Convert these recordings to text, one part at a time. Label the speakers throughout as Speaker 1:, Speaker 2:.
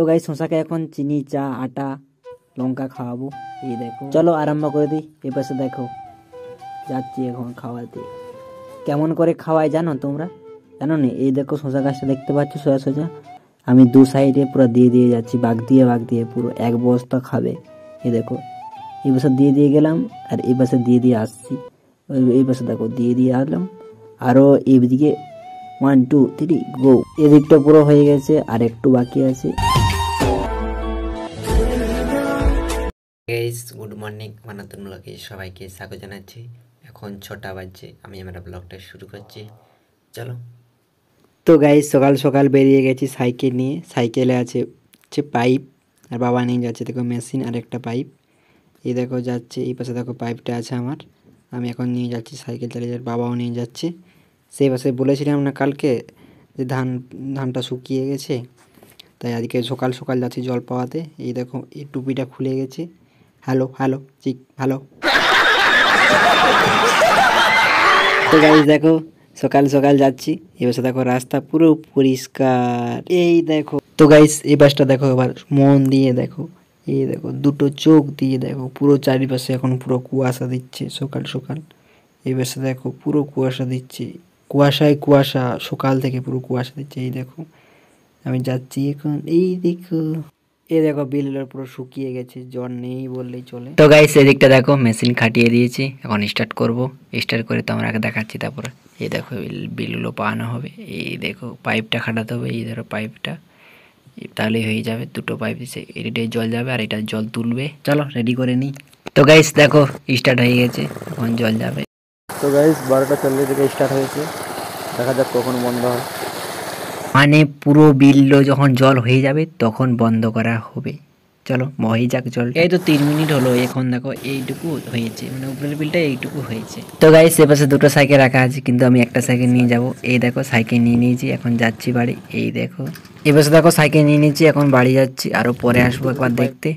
Speaker 1: তো গাইস শশাকে এখন চিনি চা আটা লঙ্কা খাওয়াবো। এই দেখো চলো আরম্ভ করে দিই। এই পাশে দেখো যাচ্ছি এখন খাওয়াতে। কেমন করে খাওয়াই জানো তোমরা? জানো না? এই দেখো শশা গাছটা দেখতে পাচ্ছ সোজা সোজা, আমি দু সাইডে পুরো দিয়ে দিয়ে যাচ্ছি, বাগ দিয়ে পুরো এক বস্তা খাবে। এই দেখো এই পাশে দিয়ে দিয়ে গেলাম আর এই পাশে দিয়ে দিয়ে আসছি। এই পাশে দেখো দিয়ে দিয়ে আসলাম, আরও এইদিকে 1 2 3 গো। এদিকটা পুরো হয়ে গেছে আর একটু বাকি আছে।
Speaker 2: গাইস গুড মর্নিং, নতুন ব্লগে সবাইকে স্বাগত জানাচ্ছি। এখন 6টা বাজছে, আমি আমার ব্লগটা শুরু করছি, চলো।
Speaker 1: তো গাইস সকাল সকাল বেরিয়ে গেছি সাইকেল নিয়ে। সাইকেলে আছে পাইপ আর বাবা নিয়ে যাচ্ছে দেখো মেশিন আর একটা পাইপ। এই দেখো যাচ্ছে, এই পাশে দেখো পাইপটা আছে আমার, আমি এখন নিয়ে যাচ্ছি সাইকেল চালিয়ে। বাবাও নিয়ে যাচ্ছে। সেই পাশে বলেছিলাম না কালকে যে ধানটা শুকিয়ে গেছে, তাই আজকে সকাল সকাল যাচ্ছি জল পাওয়াতে। এই দেখো এই টুপিটা খুলে গেছে। হ্যালো হ্যালো চিক হ্যালো। তো গাইস দেখো সকাল সকাল যাচ্ছি। এবার দেখো রাস্তা পুরো পরিষ্কার। এই দেখো তো গাইস এই বাসটা দেখো, এবার মন দিয়ে দেখো। এই দেখো দুটো চোখ দিয়ে দেখো, পুরো চারিপাশে এখন পুরো কুয়াশা দিচ্ছে সকাল সকাল। এই বাসে দেখো পুরো কুয়াশা দিচ্ছে, কুয়াশায় কুয়াশা, সকাল থেকে পুরো কুয়াশা দিচ্ছে। এই দেখো আমি যাচ্ছি এখন। এই দেখো বিলের পুরো শুকিয়ে গেছে, জ্বর নেই বললেই চলে। তো গাইস এদিকটা দেখো মেশিন খাটিয়ে দিয়েছি, এখন স্টার্ট করব। স্টার্ট করে তো আমরা দেখাচ্ছি। তারপরে এই দেখো বিলগুলো পাওয়ানো হবে। এই দেখো পাইপটা খাটাতে হবে, এই ধরো পাইপটা, তাহলেই হয়ে যাবে। দুটো পাইপ দিচ্ছে, এটাই জল যাবে আর এটা জল তুলবে। চলো রেডি করে নিই। তো গাইস দেখো স্টার্ট হয়ে গেছে, এখন জল যাবে। তো গাইস 12:40 থেকে স্টার্ট হয়েছে, দেখা যাক কখন বন্ধ হয়। মানে পুরো বিল যখন জল হয়ে যাবে তখন বন্ধ করা হবে। চলো হয়ে যাক জল। এই তো 3 মিনিট হলো, এখন দেখো এইটুকু হয়েছে, মানে উপরের বিলটা এইটুকু হয়েছে। তো গাইস এ পাশে দুটো সাইকেল রাখা আছে, কিন্তু আমি একটা সাইকেল নিয়ে যাব। এই দেখো সাইকেল নিয়ে নিয়েছি, এখন যাচ্ছি বাড়ি। এই দেখো এ পাশে দেখো সাইকেল নিয়ে নিয়েছি, এখন বাড়ি যাচ্ছি, আরো পরে আসবো একবার দেখতে।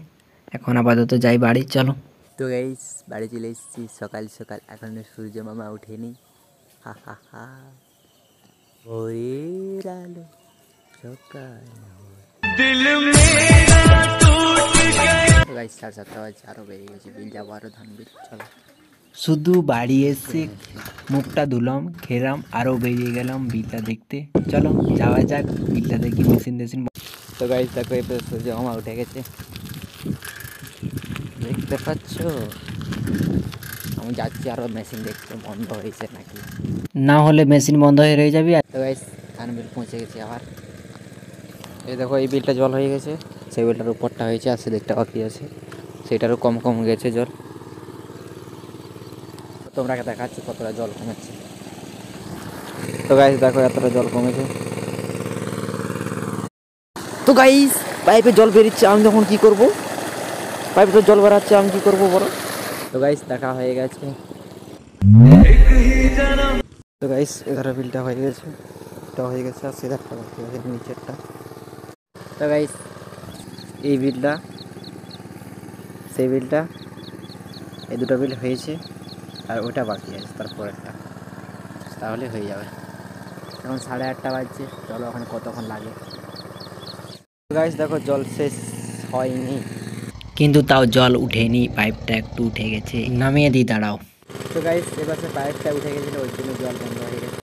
Speaker 1: এখন আপাতত যাই বাড়ি, চলো। তো গাইস বাড়ি চলে এসেছি সকাল সকাল, এখনো সূর্য মামা ওঠেনি। হা হা হা ভোরের আলো সকাল গাইস 7:30 বাজে, আরো বেরিয়ে গেছে বিল, যাবো আরো ধান বিল। চলো শুধু বাড়ি এসে মুখটা ধুলাম খেলাম, আরো বেরিয়ে গেলাম বিলটা দেখতে। চলো যাওয়া যাক বিলটা দেখি, মেশিন টেশিন। তো গাইস দেখো এবার সূর্য মামা উঠে গেছে, দেখতে পাচ্ছ। আমি যাচ্ছি আরো মেশিন দেখতে বন্ধ হয়েছে নাকি, না হলে মেশিন বন্ধ হয়ে রয়ে যাবে। তো গাইস ধান বিল পৌঁছে গেছি আবার। এই দেখো এই বিলটা জল হয়ে গেছে, সেই বিলটার উপরটা হয়েছে আর সেদিকটা বাকি আছে, সেটারও কম কম গেছে জল। তোমরা দেখাচ্ছি কতটা জল কমেছে। তো গাইস দেখো এতটা জল কমেছে। তো গাইস পাইপে জল বেরিয়েছে, আমি যখন কি করব, পাইপে তো জল বেরাচ্ছে, আমি কি করবো বলো। তো গাইস দেখা হয়ে গেছে। তো গাইস এধারে বিলটা হয়ে গেছে, এটা হয়ে গেছে আর সেধারটা বাকি আছে নিচেরটা। তো গাইস এই বিলটা সেই বিলটা, এই দুটো বিল হয়েছে আর ওটা বাকি আছে তারপর একটা, তাহলে হয়ে যাবে। এখন 8:30 বাজছে, চলো ওখানে কতক্ষণ লাগে। গাইস দেখো জল শেষ হয়নি, কিন্তু তাও জল উঠেনি, পাইপটা একটু উঠে গেছে, নামিয়ে দিই দাঁড়াও। তো গাইস এবার পাইপটা উঠে গেছিল, ওই জন্য জল বন্ধ হয়ে গেছে।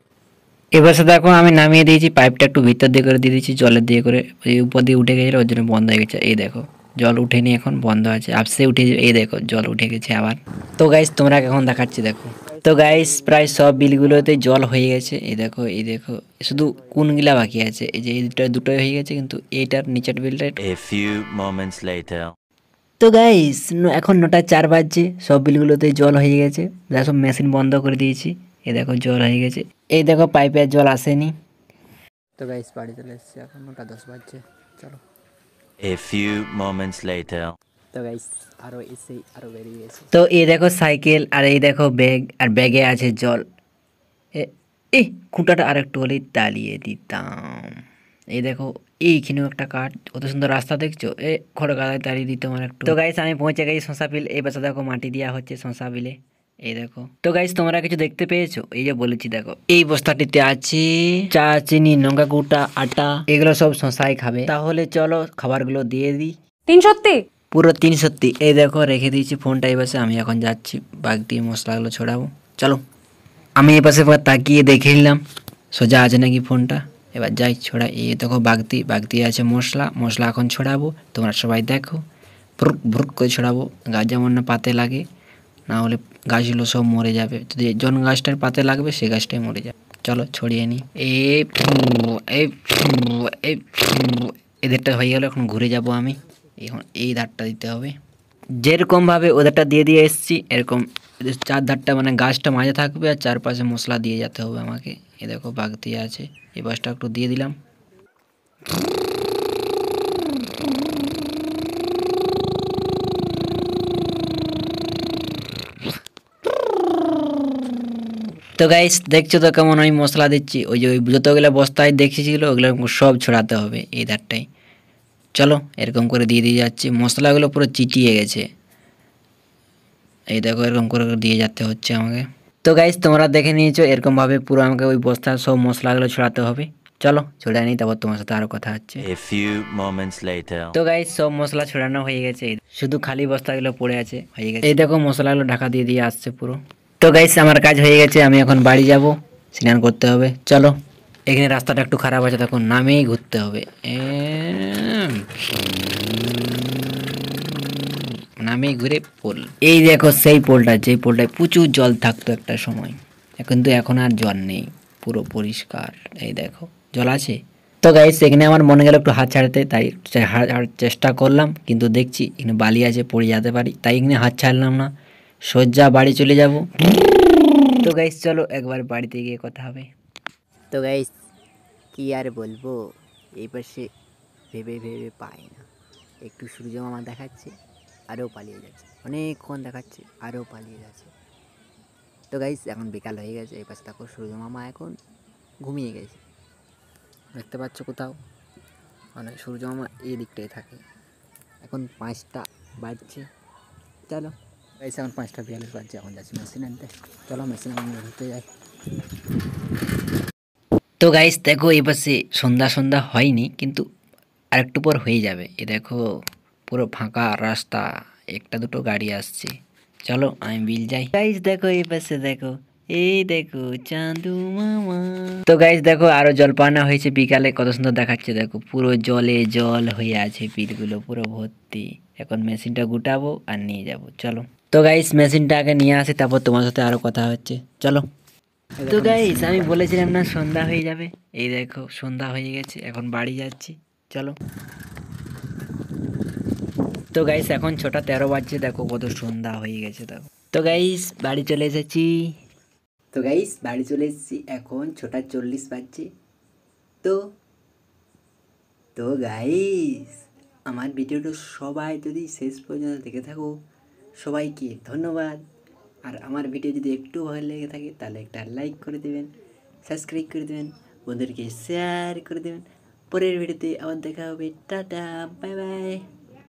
Speaker 1: এবার দেখো আমি নামিয়ে দিয়েছি, পাইপটা একটু ভিতর দিয়ে করে দিয়ে দিয়েছি, জলের দিয়ে করে ওই উপর দিয়ে উঠে গেছিলো, ওই জন্য বন্ধ হয়ে গেছে। এই দেখো জল উঠেনি, এখন বন্ধ আছে, আপসে উঠে, এই দেখো জল উঠে গেছে আবার। তো গাইস তোমরা এখন দেখাচ্ছি দেখো। তো গাইস প্রায় সব বিলগুলোতে জল হয়ে গেছে। এই দেখো শুধু কোনগুলা বাকি আছে, এই যে এইটা দুটোই হয়ে গেছে, কিন্তু এইটার নিচের বিলটা।
Speaker 3: A few moments later.
Speaker 1: তো গাইস এখন 9:04 বাজছে, সব বিলগুলোতে জল হয়ে গেছে, সব মেশিন বন্ধ করে দিয়েছি। এই দেখো জল হয়ে গেছে, এই দেখো পাইপের জল আসেনি। তো গাইস বাড়ি চলে এসেছি, এখন 9:10 বাজছে, চলো।
Speaker 3: A few moments later.
Speaker 1: তো গাইস আরো এসেই আরো বেরিয়ে গেছে। তো এই দেখো সাইকেল আর এই দেখো ব্যাগ, আর ব্যাগে আছে জল। এই খুঁটাটা আর একটু হলেই দাঁড়িয়ে দিতাম। এই দেখো এইখানেও একটা কাঠ, কত সুন্দর রাস্তা দেখছো, এ খড় গাদায় দাঁড়িয়ে দিতাম আর একটু। তো গাইস আমি পৌঁছে গেছি শশা বিল। এই পাশে দেখো মাটি দেওয়া হচ্ছে শশা বিলে। এই দেখো। তো গাইস তোমরা কিছু দেখতে পেয়েছো? এই যে বলেছি দেখো, এই বস্তাটিতে আছে চা, চিনি, লঙ্কা গুঁটা, আটা, এগুলো সব শশাই খাবে। তাহলে চলো খাবারগুলো দিয়ে দিই।
Speaker 4: 3
Speaker 1: পুরো 3 সত্যি। এই দেখো রেখে দিয়েছি ফোনটা এই পাশে। আমি এখন যাচ্ছি বাগ দিয়ে মশলাগুলো ছড়াবো। চলো। আমি এই পাশে তাকিয়ে দেখে নিলাম সোজা আছে নাকি ফোনটা। এবার যাই ছড়াই। এই দেখো বাগদি আছে মশলা এখন ছড়াবো। তোমরা সবাই দেখো, ভ্রুক ভ্রুক করে ছড়াবো। গাছ যেমন না পাতে লাগে, না হলে গাছগুলো সব মরে যাবে। যদি জন গাছটার পাতে লাগবে সে গাছটাই মরে যাবে। চলো ছড়িয়ে নিই। এদেরটা হয়ে গেল। এখন ঘুরে যাব আমি। এখন এই ধারটা দিতে হবে। যেরকম ভাবে ওদেরটা দিয়ে এসছি, এরকম 4 ধারটা মানে গাছটা মাঝে থাকবে আর চারপাশে মশলা দিয়ে যেতে হবে আমাকে। এ দেখো বাগ দিয়ে আছে। এই বাসটা একটু দিয়ে দিলাম। তো গাইস দেখছো তো কেমন আমি মশলা দিচ্ছি। ওই যে ওই যতগুলো বস্তায় দেখেছিল ওগুলো সব ছড়াতে হবে এই ধারটাই। চলো এরকম করে দিয়ে যাচ্ছি। মশলাগুলো পুরো চিটিয়ে গেছে। এই দেখো এরকম করে দিয়ে যেতে হচ্ছে আমাকে। তো গাইস তোমরা দেখে নিয়েছো এরকম ভাবে পুরো আমাকে ওই বস্তার সব মশলাগুলো ছড়াতে হবে। চলো ছড়িয়ে নিই, তারপর তোমার সাথে আরো কথা হচ্ছে।
Speaker 3: A few moments later.
Speaker 1: তো গাইস সব মশলা ছড়ানো হয়ে গেছে, শুধু খালি বস্তাগুলো পড়ে আছে। হয়ে গেছে। এই দেখো মশলাগুলো ঢাকা দিয়ে আসছে পুরো। তো গাইস আমার কাজ হয়ে গেছে। আমি এখন বাড়ি যাব, স্নান করতে হবে। চলো। এখানে রাস্তাটা একটু খারাপ আছে, তখন নামেই ঘুরতে হবে। নামেই ঘুরে পোল। এই দেখো সেই পোলটা, যে পোলটায় প্রচুর জল থাকতো একটা সময়, কিন্তু এখন আর জল নেই, পুরো পরিষ্কার। এই দেখো জল আছে। তো গাইস এখানে আমার মনে গেল একটু হাত ছাড়তে, তাই চেষ্টা করলাম, কিন্তু দেখছি এখানে বালি আছে, পড়ে যেতে পারি, তাই এখানে হাত ছাড়লাম না, সোজা বাড়ি চলে যাব। তো গাইস চলো একবার বাড়িতে গিয়ে কথা হবে।
Speaker 5: তো গাইস কি আর বলবো, এই পাশে ভেবে পাই না। একটু সূর্য মামা দেখাচ্ছে, আরও পালিয়ে যাচ্ছে, অনেকক্ষণ দেখাচ্ছে, আরও পালিয়ে যাচ্ছে। তো গাইস এখন বিকাল হয়ে গেছে। এই পাশে দেখো সূর্য মামা এখন ঘুমিয়ে গেছে, দেখতে পাচ্ছ কোথাও? মানে সূর্য মামা এই দিকটাই থাকে। এখন 5টা বাজছে। চলো গাইস এখন 5টা 42 বাজছে। এখন যাচ্ছি মেশিন আনতে। চলো মেশিন আনতে যাই।
Speaker 1: তো গাইস দেখো এই পাশে সন্ধ্যা হয়নি, কিন্তু আরেকটু পর হয়ে যাবে। এ দেখো পুরো ফাঁকা রাস্তা, একটা দুটো গাড়ি আসছে। চলো আমি বিল যাই। গাইস দেখো এই পাশে দেখো, এই দেখো চাঁদু মামা। তো গাইস দেখো আরো জল পানা হয়েছে বিকালে, কত সুন্দর দেখাচ্ছে। দেখো পুরো জলে জল হয়ে আছে, বিলগুলো পুরো ভর্তি। এখন মেশিনটা গুটাবো আর নিয়ে যাব। চলো। তো গাইস মেশিনটা আগে নিয়ে আসি, তারপর তোমার সাথে আরো কথা হচ্ছে। চলো। তো গাইস আমি বলেছিলাম না সন্ধ্যা হয়ে যাবে, এই দেখো সন্ধ্যা হয়ে গেছে, এখন বাড়ি যাচ্ছি। চলো। তো গাইস এখন 6টা 13 বাজছে, দেখো কত সন্ধ্যা হয়ে গেছে দেখো। তো গাইস বাড়ি চলে এসেছি।
Speaker 5: তো গাইস বাড়ি চলে এসেছি, এখন 6টা 40 বাজছে। তো তো গাইস আমার ভিডিওটা সবাই যদি শেষ পর্যন্ত দেখে থাকো, সবাইকে ধন্যবাদ। আর আমার ভিডিও যদি একটু ভালো লেগে থাকে তাহলে একটা লাইক করে দেবেন, সাবস্ক্রাইব করে দেবেন, বন্ধুদেরকে শেয়ার করে দেবেন। পরের ভিডিওতে আবার দেখা হবে। Tata, bye bye.